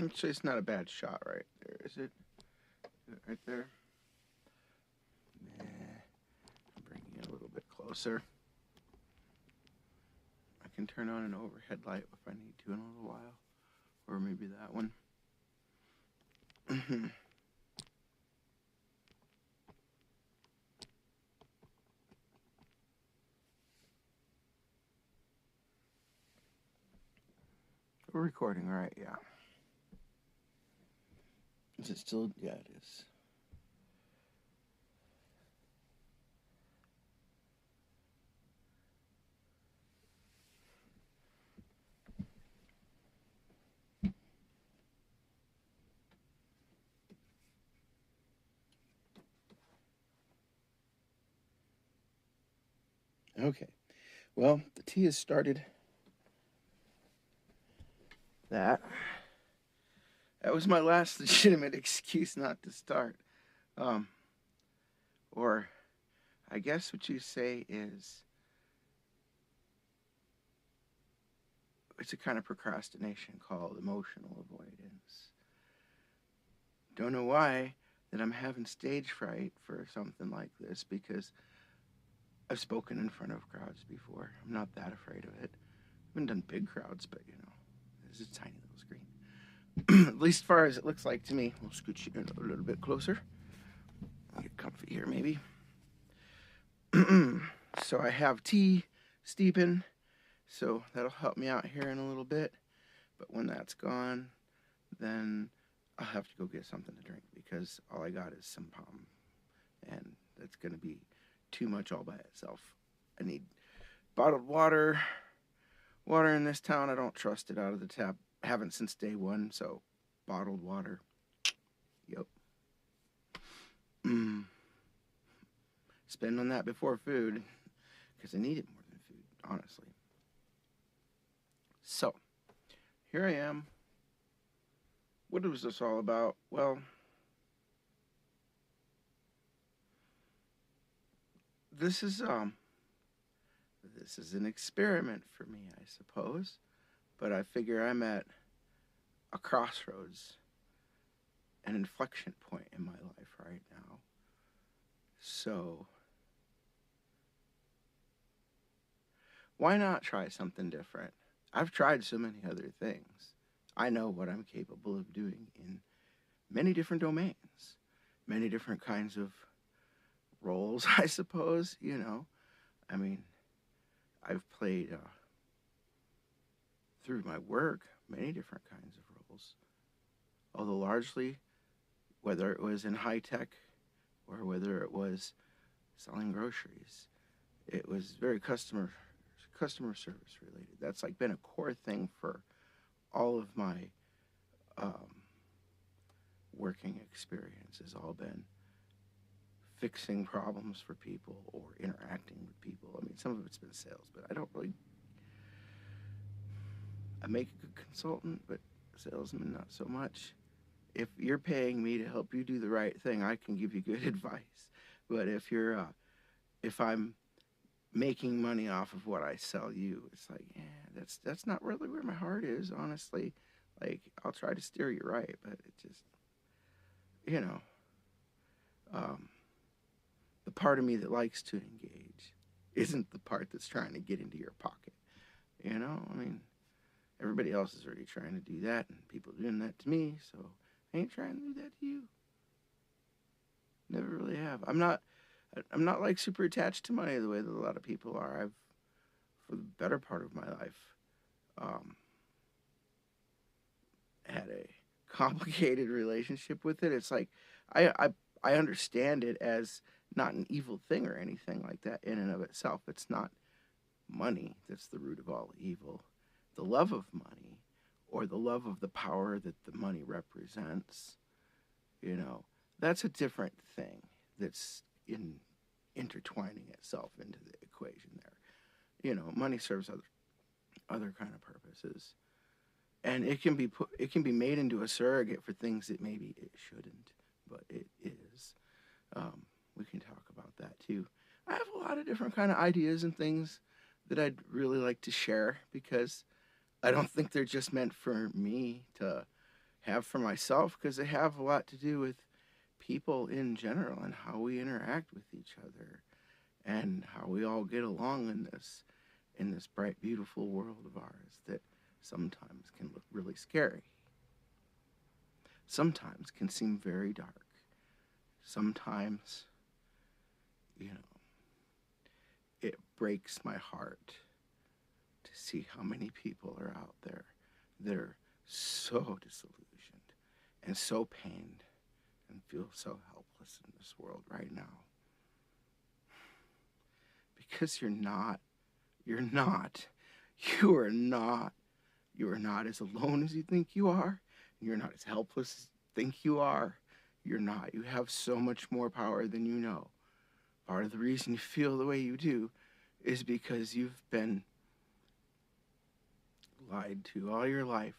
Actually, it's not a bad shot right there, is it? Right there. I'm bringing it a little bit closer. I can turn on an overhead light if I need to in a little while, or maybe that one. We're recording, right? Yeah. Is it still? Yeah, it is. Okay. Well, the tea has started. That. That was my last legitimate excuse not to start. Um, or I guess what you say is it's a kind of procrastination called emotional avoidance. Don't know why that I'm having stage fright for something like this because I've spoken in front of crowds before. I'm not that afraid of it. I haven't done big crowds, but this is a tiny little screen. At least as far as it looks like to me. We'll scooch you in a little bit closer. I'll get comfy here, maybe. So I have tea steeping, so that'll help me out here in a little bit. But when that's gone, then I'll have to go get something to drink because all I got is some palm, and that's gonna be too much all by itself. I need bottled water. Water in this town, I don't trust it out of the tap. Haven't since day one, so bottled water. Yep. Spend on that before food because I need it more than food, honestly. So, here I am. What was this all about? Well, this is an experiment for me, I suppose. But I figure I'm at a crossroads, an inflection point in my life right now. So, why not try something different? I've tried so many other things. I know what I'm capable of doing in many different domains, many different kinds of roles, I suppose. I mean, I've played through my work many different kinds of roles, although largely, whether it was in high tech or whether it was selling groceries, it was very customer service related. That's like been a core thing for all of my um, working experience has all been fixing problems for people or interacting with people. I mean, some of it's been sales, but I make a good consultant, but salesman, not so much. If you're paying me to help you do the right thing, I can give you good advice. But if I'm making money off of what I sell you, it's like, yeah, that's not really where my heart is, honestly. Like, I'll try to steer you right, but it just, you know, um, the part of me that likes to engage isn't the part that's trying to get into your pocket. I mean, everybody else is already trying to do that, and people are doing that to me, so I ain't trying to do that to you. Never really have. I'm not like super attached to money the way that a lot of people are. I've, for the better part of my life, um, had a complicated relationship with it. It's like I, I I understand it as not an evil thing or anything like that in and of itself. It's not money that's the root of all evil. The love of money or the love of the power that the money represents, you know, that's a different thing that's intertwining itself into the equation there. Money serves other kind of purposes, and it can be made into a surrogate for things that maybe it shouldn't, but it is. Um, we can talk about that too. I have a lot of different kind of ideas and things that I'd really like to share because I don't think they're just meant for me to have for myself, because they have a lot to do with people in general and how we interact with each other and how we all get along in this bright, beautiful world of ours that sometimes can look really scary. Sometimes can seem very dark. Sometimes, you know, it breaks my heart to see how many people are out there that are so disillusioned and so pained and feel so helpless in this world right now. Because you're not, you are not, you are not as alone as you think you are. You're not as helpless as you think you are. You're not. You have so much more power than you know. Part of the reason you feel the way you do is because you've been lied to all your life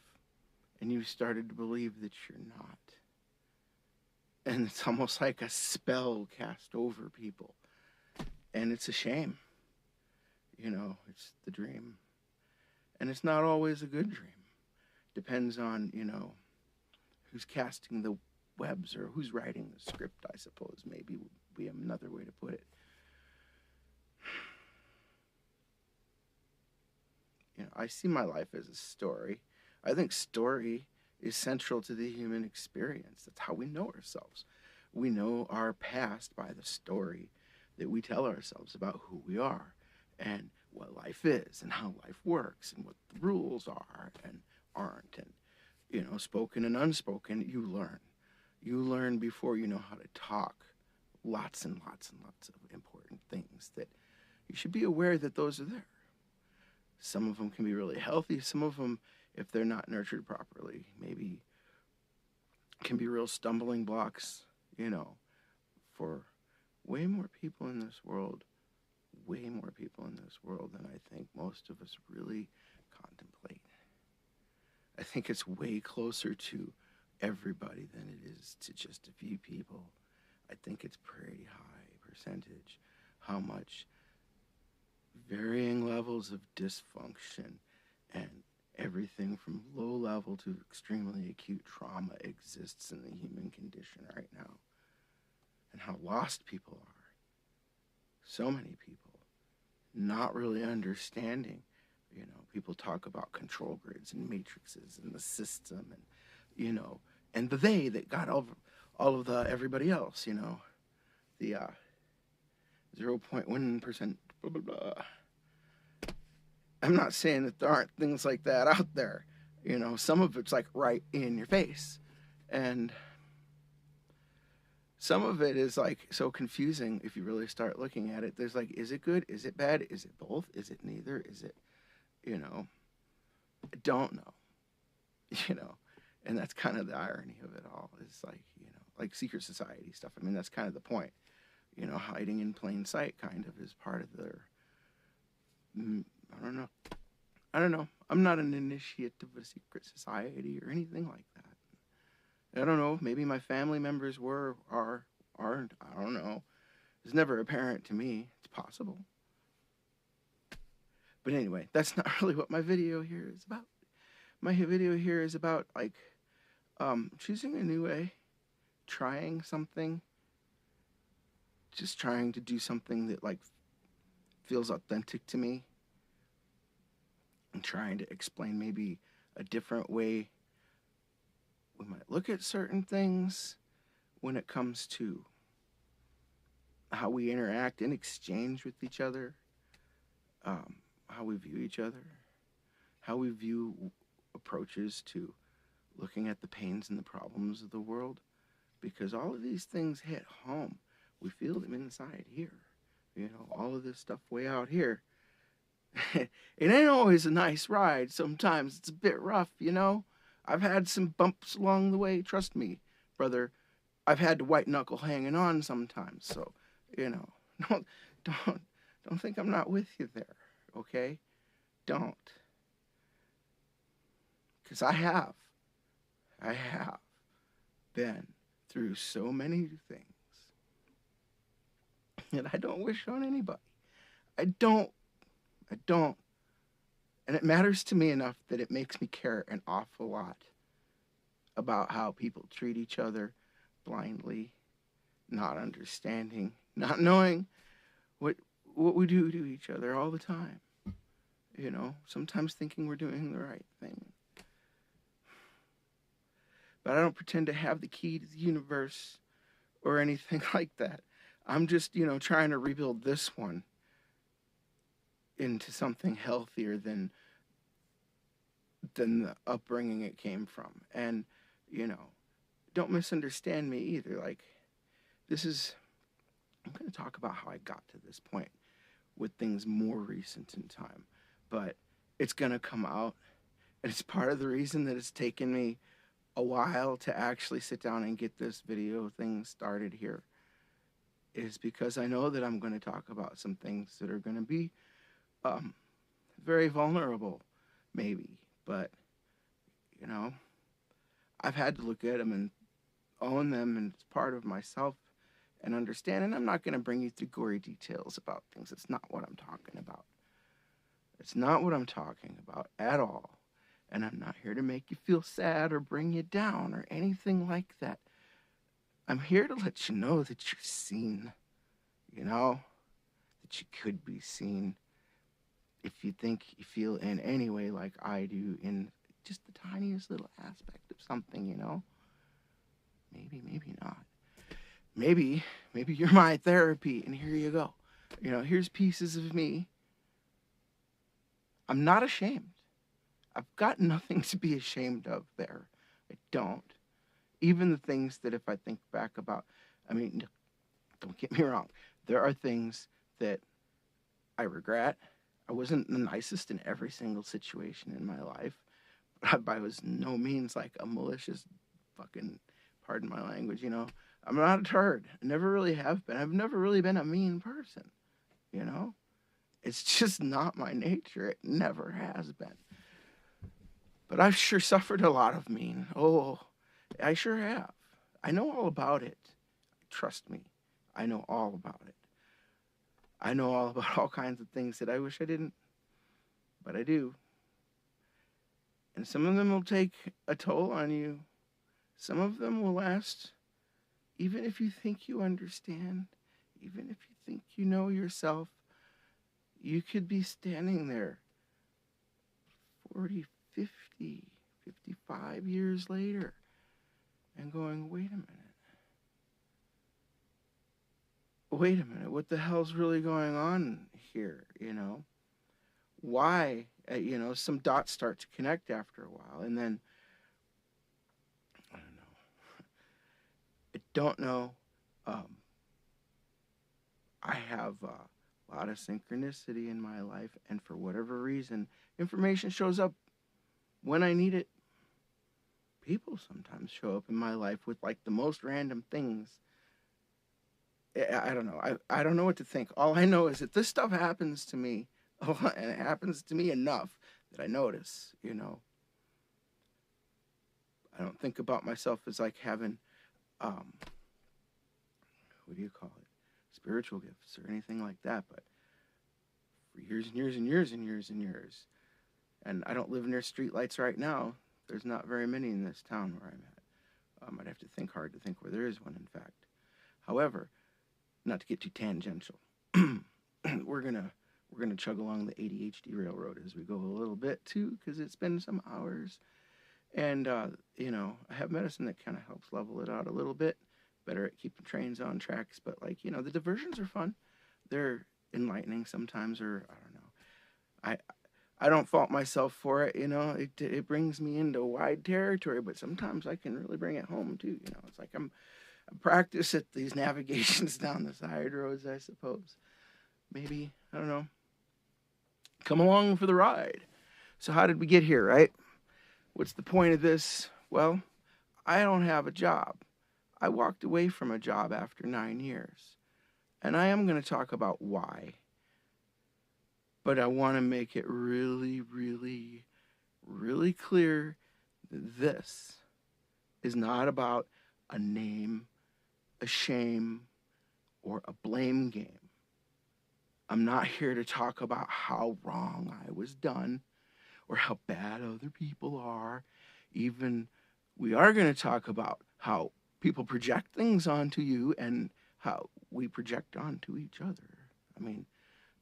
and you've started to believe that you're not. And it's almost like a spell cast over people. And it's a shame. You know, it's the dream. And it's not always a good dream. Depends on, you know, who's casting the webs or who's writing the script, I suppose, maybe would be another way to put it. You know, I see my life as a story. I think story is central to the human experience. That's how we know ourselves. We know our past by the story that we tell ourselves about who we are and what life is and how life works and what the rules are and aren't. And, you know, spoken and unspoken, you learn. You learn before you know how to talk. Lots and lots and lots of important things that you should be aware that those are there. Some of them can be really healthy. Some of them, if they're not nurtured properly, maybe can be real stumbling blocks, you know, for way more people in this world, than I think most of us really contemplate. I think it's way closer to everybody than it is to just a few people. I think it's pretty high percentage how much varying levels of dysfunction and everything from low level to extremely acute trauma exists in the human condition right now. And how lost people are. So many people not really understanding. You know, people talk about control grids and matrices and the system and, you know, and the they that got all of the everybody else, you know, the 0.1% blah, blah, blah. I'm not saying that there aren't things like that out there. You know, some of it's like right in your face. And some of it is like so confusing if you really start looking at it. There's like, is it good? Is it bad? Is it both? Is it neither? Is it, you know, I don't know, you know, and that's kind of the irony of it all. It's like, you know, like secret society stuff. I mean, that's kind of the point, you know, hiding in plain sight kind of is part of their, I don't know. I'm not an initiate of a secret society or anything like that. I don't know. Maybe my family members aren't. I don't know. It's never apparent to me. It's possible. But anyway, that's not really what my video here is about. My video here is about, like, choosing a new way, trying something, just trying to do something that, like, feels authentic to me, and trying to explain maybe a different way we might look at certain things when it comes to how we interact and exchange with each other, how we view each other, how we view approaches to looking at the pains and the problems of the world, because all of these things hit home. We feel them inside here. You know, all of this stuff way out here. It ain't always a nice ride. Sometimes it's a bit rough, you know. I've had some bumps along the way. Trust me, brother. I've had to white knuckle hanging on sometimes. So, you know, don't think I'm not with you there. Okay, don't. Because I have been through so many things, and I don't wish on anybody. I don't. And it matters to me enough that it makes me care an awful lot about how people treat each other blindly, not understanding, not knowing what we do to each other all the time. Sometimes thinking we're doing the right thing. But I don't pretend to have the key to the universe or anything like that. I'm just, trying to rebuild this one into something healthier than the upbringing it came from. And, don't misunderstand me either. Like, I'm going to talk about how I got to this point with things more recent in time. But it's going to come out. And it's part of the reason that it's taken me a while to actually sit down and get this video thing started here, is because I know that I'm going to talk about some things that are going to be very vulnerable, maybe. But, I've had to look at them and own them, and it's part of myself and understand. And I'm not going to bring you through gory details about things. It's not what I'm talking about. It's not what I'm talking about at all. And I'm not here to make you feel sad or bring you down or anything like that. I'm here to let you know that you're seen, that you could be seen if you think you feel in any way like I do, in just the tiniest little aspect of something, Maybe, maybe not. Maybe you're my therapy, and here you go. Here's pieces of me. I'm not ashamed. I've got nothing to be ashamed of there. I don't. Even the things that if I think back about, don't get me wrong. There are things that I regret. I wasn't the nicest in every single situation in my life. But I was no means like a malicious fucking, pardon my language, I'm not a turd. I never really have been. I've never really been a mean person, It's just not my nature. It never has been. But I've sure suffered a lot of mean. Oh, I sure have. I know all about it. Trust me. I know all about it. I know all about all kinds of things that I wish I didn't, but I do. And some of them will take a toll on you. Some of them will last, even if you think you understand, even if you think you know yourself. You could be standing there 40, 50, 55 years later and going, wait a minute, what the hell's really going on here, Why? Some dots start to connect after a while, and then, I don't know. I have a lot of synchronicity in my life, and for whatever reason, information shows up when I need it. People sometimes show up in my life with like the most random things. I don't know. I don't know what to think. All I know is that this stuff happens to me, and it happens to me enough that I notice, I don't think about myself as like having, what do you call it? Spiritual gifts or anything like that. But for years and years and years and years and years, and I don't live near streetlights right now. There's not very many in this town where I'm at. I'd have to think hard to think where there is one, in fact. However, not to get too tangential, we're gonna chug along the ADHD railroad as we go a little bit too, because it's been some hours, and I have medicine that kind of helps level it out a little bit, better at keeping trains on tracks. But like the diversions are fun, they're enlightening sometimes, or I don't know, I don't fault myself for it, it brings me into wide territory, but sometimes I can really bring it home too, it's like I practice at these navigations down the side roads, I suppose. Maybe, I don't know. Come along for the ride. So how did we get here, right? What's the point of this? Well, I don't have a job. I walked away from a job after 9 years. And I am going to talk about why. But I want to make it really, really, really clear that this is not about a name, a shame, or a blame game. I'm not here to talk about how wrong I was done or how bad other people are, even We are going to talk about how people project things onto you and how we project onto each other. I mean,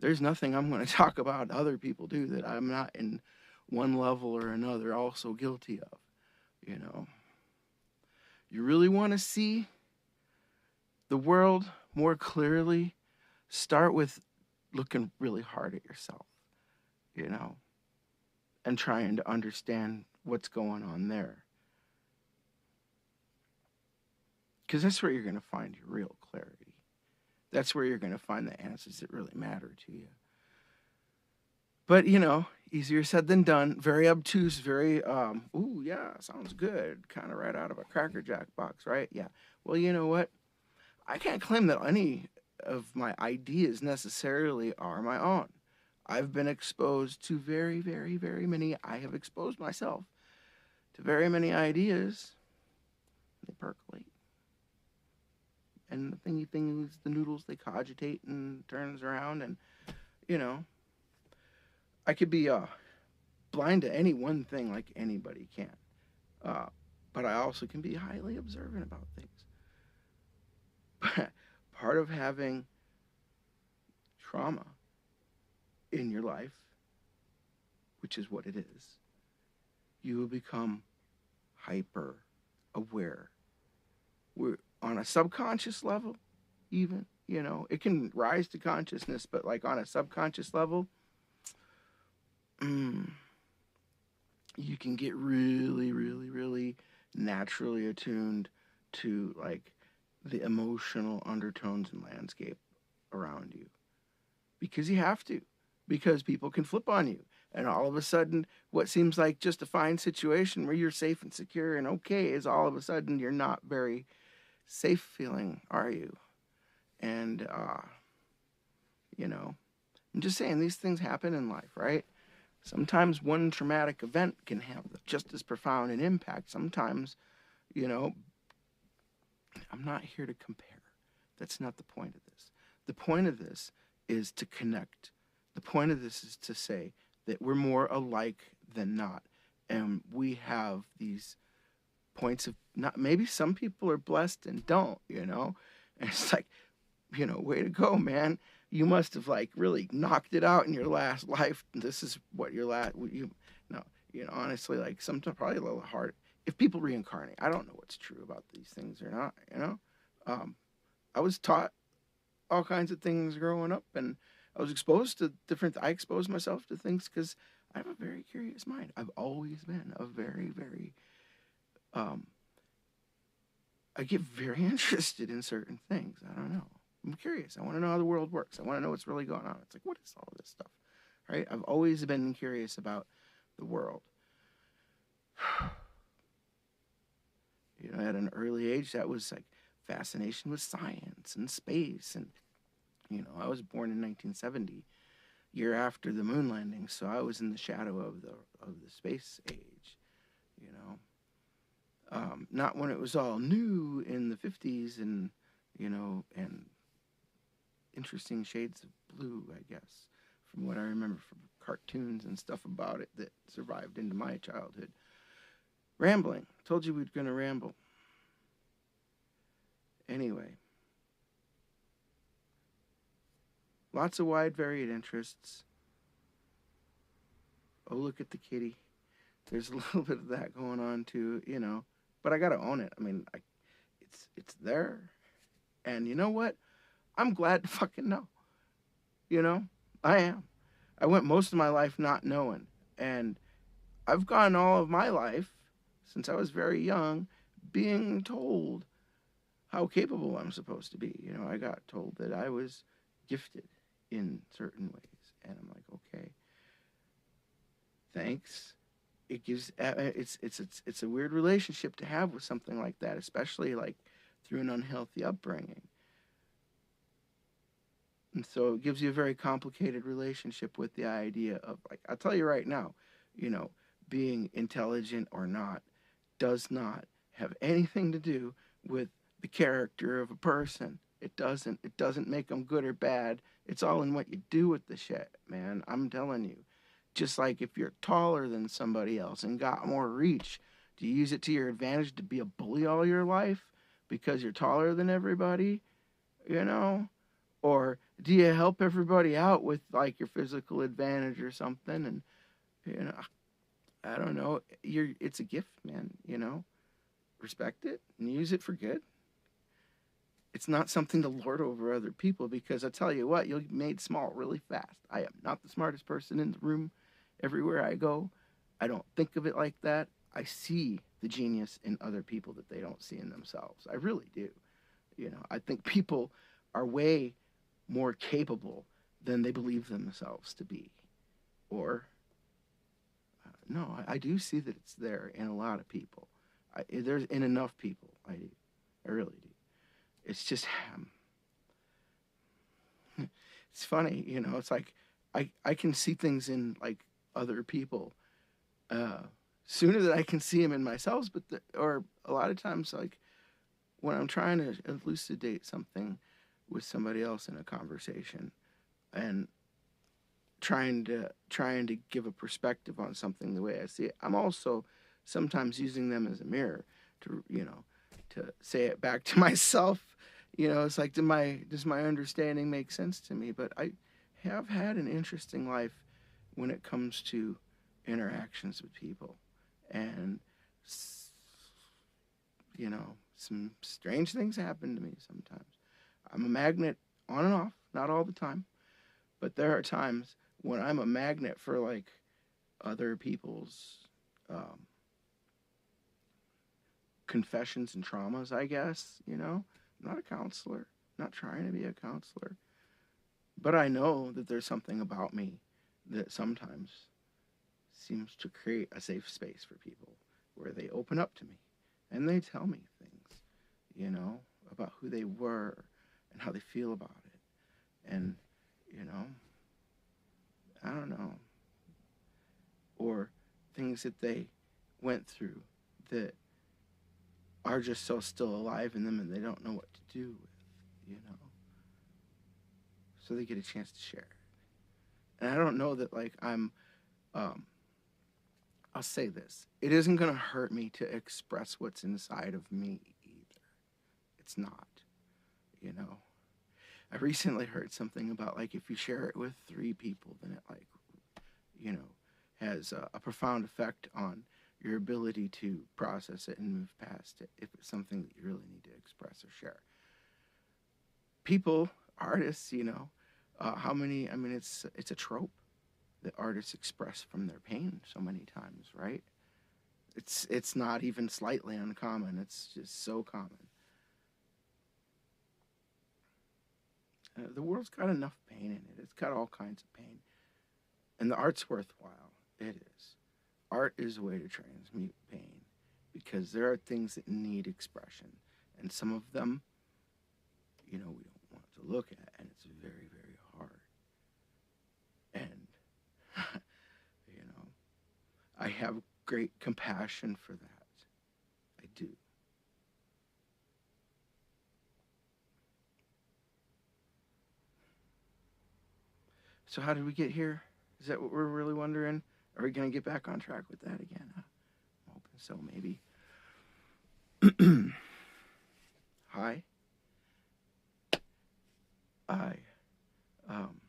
there's nothing I'm going to talk about other people do that I'm not in one level or another also guilty of. You know, you really want to see the world more clearly, start with looking really hard at yourself, you know, and trying to understand what's going on there. Because that's where you're going to find your real clarity. That's where you're going to find the answers that really matter to you. But, you know, easier said than done. Very obtuse, very, ooh, yeah, sounds good. Kind of right out of a Cracker Jack box, right? Yeah. Well, you know what? I can't claim that any of my ideas necessarily are my own. I've been exposed to very, very, very many. I have exposed myself to very many ideas. They percolate. And the thingy thing is the noodles, they cogitate and turns around. And, you know, I could be blind to any one thing like anybody can. But I also can be highly observant about things. But part of having trauma in your life, which is what it is, you will become hyper aware. We're on a subconscious level, even, you know, it can rise to consciousness, but like on a subconscious level, you can get really, really, really naturally attuned to like the emotional undertones and landscape around you. Because you have to. Because people can flip on you. And all of a sudden, what seems like just a fine situation where you're safe and secure and okay is all of a sudden you're not very safe feeling, are you? And, you know, I'm just saying these things happen in life, right? Sometimes one traumatic event can have just as profound an impact. Sometimes, you know, I'm not here to compare. That's not the point of this. The point of this is to connect. The point of this is to say that we're more alike than not. And we have these points of not, maybe some people are blessed and don't, you know? And it's like, you know, way to go, man. You must have like really knocked it out in your last life. This is what your last, you know, honestly, like sometimes probably a little hard. If people reincarnate, I don't know what's true about these things or not, you know? I was taught all kinds of things growing up, and I was exposed to I exposed myself to things because I have a very curious mind. I've always been a very, very, I get very interested in certain things. I don't know. I'm curious. I want to know how the world works. I want to know what's really going on. It's like, what is all this stuff? Right? I've always been curious about the world. You know, at an early age, that was like fascination with science and space. And, you know, I was born in 1970, year after the moon landing, so I was in the shadow of the space age, you know. Not when it was all new in the 50s and, you know, and interesting shades of blue, I guess, from what I remember from cartoons and stuff about it that survived into my childhood. Rambling. Told you we were going to ramble. Anyway. Lots of wide, varied interests. Oh, look at the kitty. There's a little bit of that going on too, you know. But I gotta own it. I mean, it's there. And you know what? I'm glad to fucking know. You know? I am. I went most of my life not knowing. And I've gone all of my life, since I was very young, being told how capable I'm supposed to be. You know, I got told that I was gifted in certain ways. And I'm like, okay, thanks. It gives, it's a weird relationship to have with something like that, especially like through an unhealthy upbringing. And so it gives you a very complicated relationship with the idea of, like, I'll tell you right now, you know, being intelligent or not does not have anything to do with the character of a person. It doesn't make them good or bad. It's all in what you do with the shit, man. I'm telling you. Just like if you're taller than somebody else and got more reach, Do you use it to your advantage to be a bully all your life because you're taller than everybody? You know? Or do you help everybody out with like your physical advantage or something? And you know, I don't know. It's a gift, man. You know, respect it and use it for good. It's not something to lord over other people because I tell you what, you'll get made small really fast. I am not the smartest person in the room everywhere I go. I don't think of it like that. I see the genius in other people that they don't see in themselves. I really do. You know, I think people are way more capable than they believe themselves to be. Or, no, I do see that it's there in a lot of people. There's in enough people. I do. I really do. It's just, it's funny, you know, it's like I can see things in like other people sooner than I can see them in myself, or a lot of times, like when I'm trying to elucidate something with somebody else in a conversation and trying to give a perspective on something the way I see it, I'm also sometimes using them as a mirror to, you know, to say it back to myself. You know, it's like, does my understanding make sense to me? But I have had an interesting life when it comes to interactions with people, and you know, some strange things happen to me sometimes. I'm a magnet on and off, not all the time, but there are times when I'm a magnet for like other people's um, confessions and traumas, I guess. You know, I'm not a counselor, I'm not trying to be a counselor, but I know that there's something about me that sometimes seems to create a safe space for people where they open up to me and they tell me things, you know, about who they were and how they feel about it. And, you know, I don't know. Or things that they went through that are just so still alive in them and they don't know what to do with, you know. So they get a chance to share. And I don't know that like um I'll say this. It isn't going to hurt me to express what's inside of me either. It's not, you know. I recently heard something about like if you share it with 3 people, then it like, you know, has a profound effect on your ability to process it and move past it if it's something that you really need to express or share. People, artists, you know, how many? I mean, it's a trope that artists express from their pain so many times, right? It's not even slightly uncommon. It's just so common. The world's got enough pain in it. It's got all kinds of pain, and the art's worthwhile. It is. Art is a way to transmute pain because there are things that need expression, and some of them, you know, we don't want to look at, and it's very, very hard. And you know, I have great compassion for that. I do. So how did we get here? Is that what we're really wondering? Are we going to get back on track with that again? I'm hoping so, maybe. Hi. I um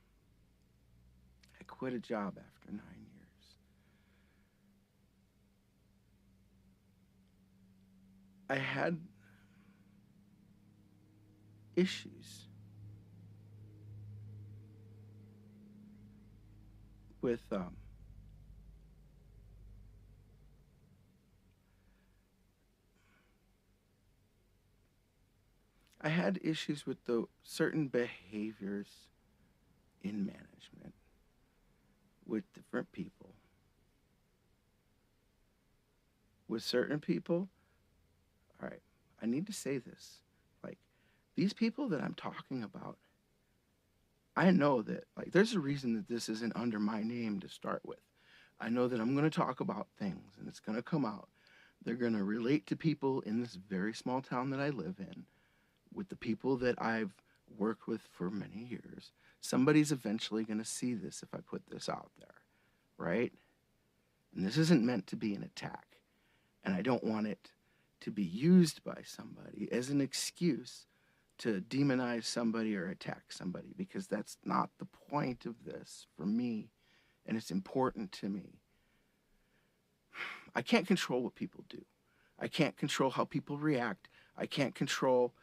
I quit a job after 9 years. I had issues with I had issues with the certain behaviors in management with different people. With certain people, all right, I need to say this. Like, these people that I'm talking about, I know that, like, there's a reason that this isn't under my name to start with. I know that I'm going to talk about things and it's going to come out. They're going to relate to people in this very small town that I live in, with the people that I've worked with for many years. Somebody's eventually going to see this if I put this out there, right? And this isn't meant to be an attack. And I don't want it to be used by somebody as an excuse to demonize somebody or attack somebody, because that's not the point of this for me, and it's important to me. I can't control what people do. I can't control how people react. I can't control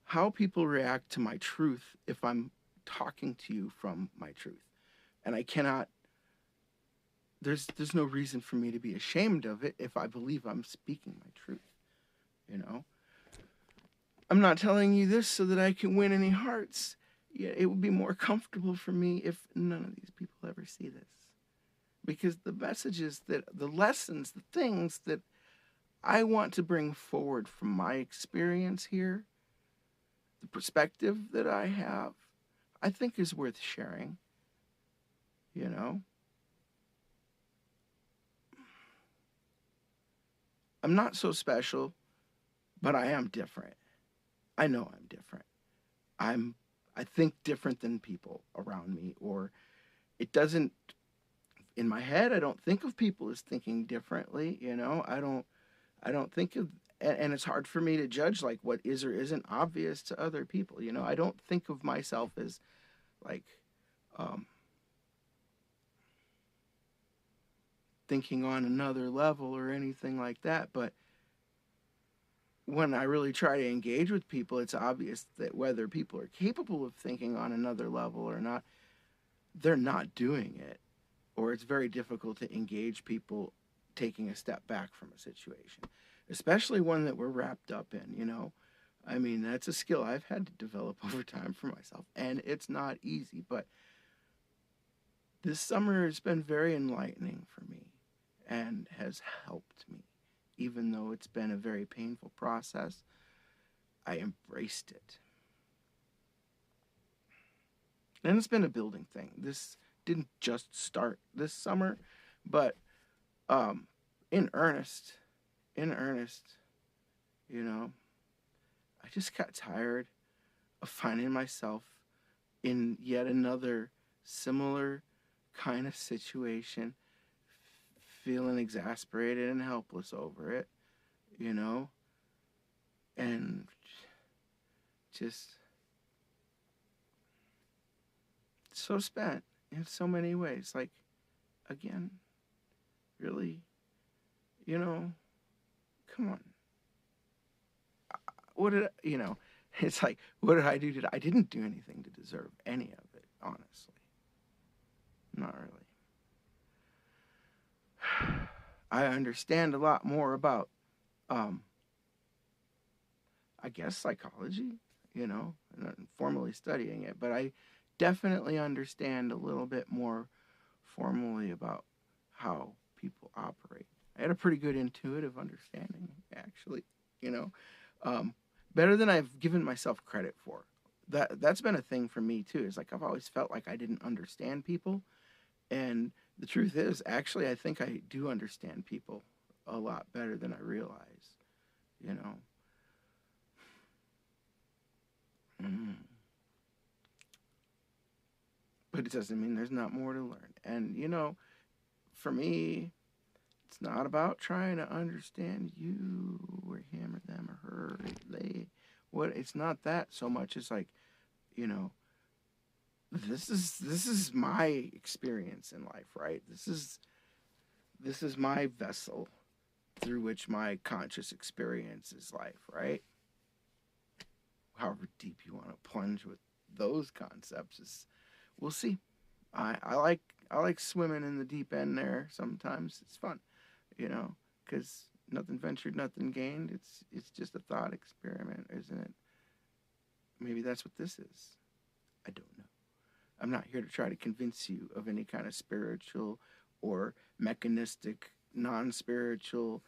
how people react to my truth if I'm talking to you from my truth. And I cannot, there's no reason for me to be ashamed of it if I believe I'm speaking my truth, you know? I'm not telling you this so that I can win any hearts. Yeah, it would be more comfortable for me if none of these people ever see this. Because the messages that, the lessons, the things that I want to bring forward from my experience here, the perspective that I have, I think is worth sharing, you know? I'm not so special, but I am different. I know I'm different. I think different than people around me, or it doesn't, in my head, I don't think of people as thinking differently, you know? I don't think of, and it's hard for me to judge like what is or isn't obvious to other people, you know? I don't think of myself as like thinking on another level or anything like that, but when I really try to engage with people, it's obvious that whether people are capable of thinking on another level or not, they're not doing it. Or it's very difficult to engage people taking a step back from a situation, especially one that we're wrapped up in, you know? I mean, that's a skill I've had to develop over time for myself, and it's not easy, but this summer has been very enlightening for me and has helped me. Even though it's been a very painful process, I embraced it. And it's been a building thing. This didn't just start this summer, but in earnest, you know, I just got tired of finding myself in yet another similar kind of situation, feeling exasperated and helpless over it, you know, and just so spent in so many ways. Like, again, really, you know, come on. What did I, you know, it's like, what did I do today? I didn't do anything to deserve any of it, honestly. Not really. I understand a lot more about, I guess, psychology, you know, not formally studying it, but I definitely understand a little bit more formally about how people operate. I had a pretty good intuitive understanding, actually, you know, better than I've given myself credit for. That's been a thing for me too. Is like I've always felt like I didn't understand people, and the truth is, actually, I think I do understand people a lot better than I realize, you know. But it doesn't mean there's not more to learn. And, you know, for me, it's not about trying to understand you or him or them or her, or they, what, it's not that so much as like, you know, this is my experience in life, right? This is my vessel through which my conscious experience is life, right? However deep you want to plunge with those concepts is, we'll see. I like swimming in the deep end there. Sometimes it's fun, you know, because nothing ventured, nothing gained. It's just a thought experiment, isn't it? Maybe that's what this is. I don't know. I'm not here to try to convince you of any kind of spiritual or mechanistic, non-spiritual,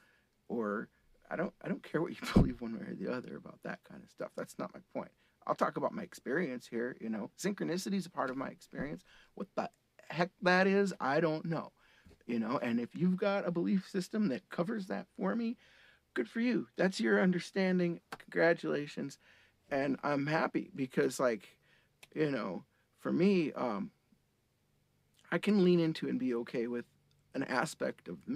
or I don't care what you believe one way or the other about that kind of stuff. That's not my point. I'll talk about my experience here, you know. Synchronicity is a part of my experience. What the heck that is, I don't know. You know, and if you've got a belief system that covers that for me, good for you. That's your understanding. Congratulations. And I'm happy because, like, you know, for me, I can lean into and be okay with an aspect of